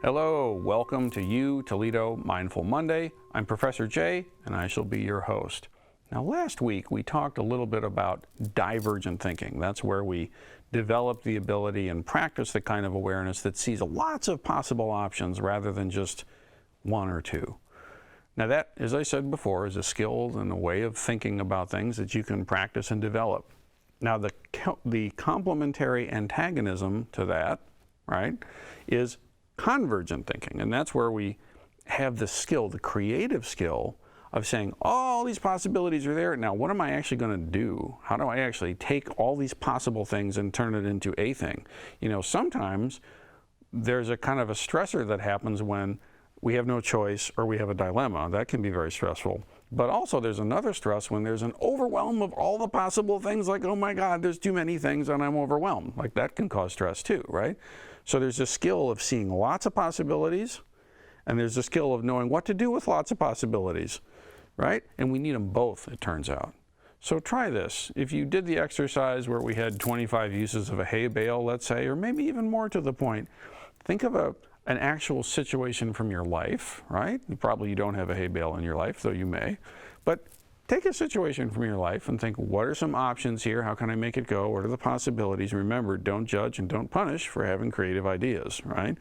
Hello, welcome to UToledo Mindful Monday. I'm Professor Jay, and I shall be your host. Now, last week we talked a little bit about divergent thinking. That's where we develop the ability and practice the kind of awareness that sees lots of possible options rather than just one or two. Now that, as I said before, is a skill and a way of thinking about things that you can practice and develop. Now the complementary antagonism to that, right, is convergent thinking. And that's where we have the skill, the creative skill of saying, oh, all these possibilities are there. Now, what am I actually going to do? How do I actually take all these possible things and turn it into a thing? You know, sometimes there's a kind of a stressor that happens when we have no choice or we have a dilemma. That can be very stressful. But also there's another stress when there's an overwhelm of all the possible things, like, oh my God, there's too many things and I'm overwhelmed. Like, that can cause stress too, right? So there's a skill of seeing lots of possibilities, and there's a skill of knowing what to do with lots of possibilities, right? And we need them both, it turns out. So try this. If you did the exercise where we had 25 uses of a hay bale, let's say, or maybe even more to the point, think of an actual situation from your life, right? Probably you don't have a hay bale in your life, though you may. But take a situation from your life and think, what are some options here? How can I make it go? What are the possibilities? Remember, don't judge and don't punish for having creative ideas, right?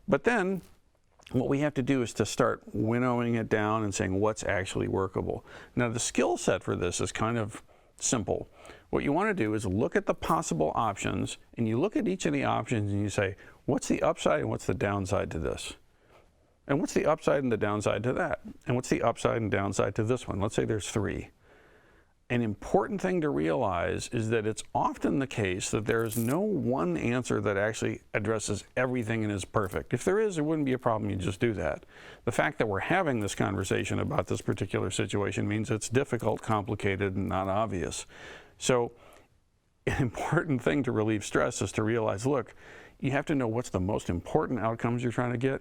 But then what we have to do is to start winnowing it down and saying what's actually workable. Now, the skill set for this is kind of simple. What you want to do is look at the possible options, and you look at each of the options and you say, what's the upside and what's the downside to this? And what's the upside and the downside to that? And what's the upside and downside to this one? Let's say there's three. An important thing to realize is that it's often the case that there is no one answer that actually addresses everything and is perfect. If there is, there wouldn't be a problem. You just do that. The fact that we're having this conversation about this particular situation means it's difficult, complicated, and not obvious. So an important thing to relieve stress is to realize, look, you have to know what's the most important outcomes you're trying to get,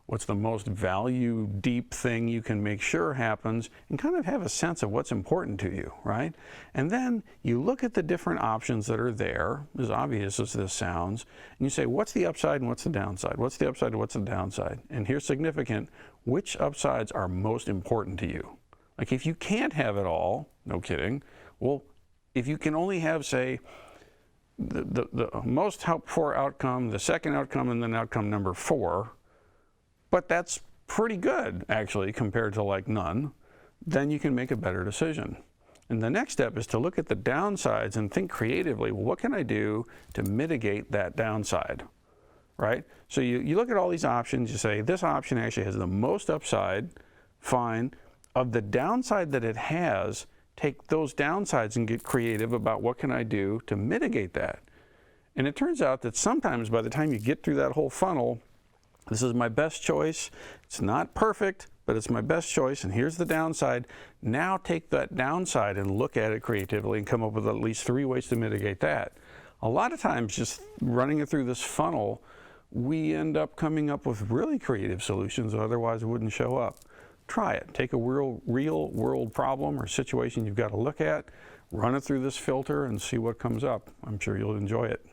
what's the most value deep thing you can make sure happens, and kind of have a sense of what's important to you, right? And then you look at the different options that are there, as obvious as this sounds, and you say, what's the upside and what's the downside? What's the upside and what's the downside? And here's significant, which upsides are most important to you? Like, if you can't have it all, no kidding, well, if you can only have, say, the most helpful for outcome, the second outcome, and then outcome number 4, but that's pretty good, actually, compared to like none, then you can make a better decision. And the next step is to look at the downsides and think creatively, well, what can I do to mitigate that downside, right? So you look at all these options, you say, this option actually has the most upside, fine. Of the downside that it has, take those downsides and get creative about what can I do to mitigate that. And it turns out that sometimes by the time you get through that whole funnel, this is my best choice. It's not perfect, but it's my best choice, and here's the downside. Now take that downside and look at it creatively and come up with at least 3 ways to mitigate that. A lot of times, just running it through this funnel, we end up coming up with really creative solutions that otherwise wouldn't show up. Try it. Take a real world problem or situation you've got to look at, run it through this filter, and see what comes up. I'm sure you'll enjoy it.